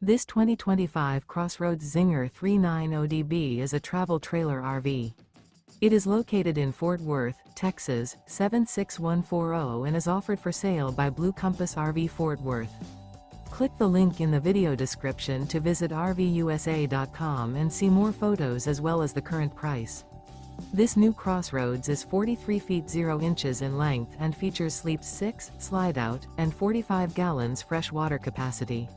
This 2025 CrossRoads Zinger 390DB is a travel trailer RV. It is located in Fort Worth, Texas, 76140 and is offered for sale by Blue Compass RV Fort Worth. Click the link in the video description to visit RVUSA.com and see more photos as well as the current price. This new CrossRoads is 43 feet 0 inches in length and features sleeps 6, Slideout, and 45 gallons fresh water capacity.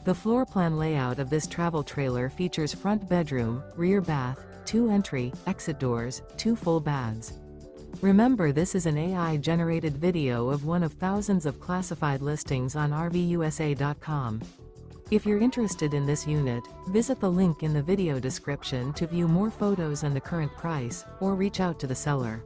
The floor plan layout of this travel trailer features front bedroom, rear bath, 2 entry, exit doors, 2 full baths. Remember, this is an AI-generated video of one of thousands of classified listings on RVUSA.com. If you're interested in this unit, visit the link in the video description to view more photos and the current price, or reach out to the seller.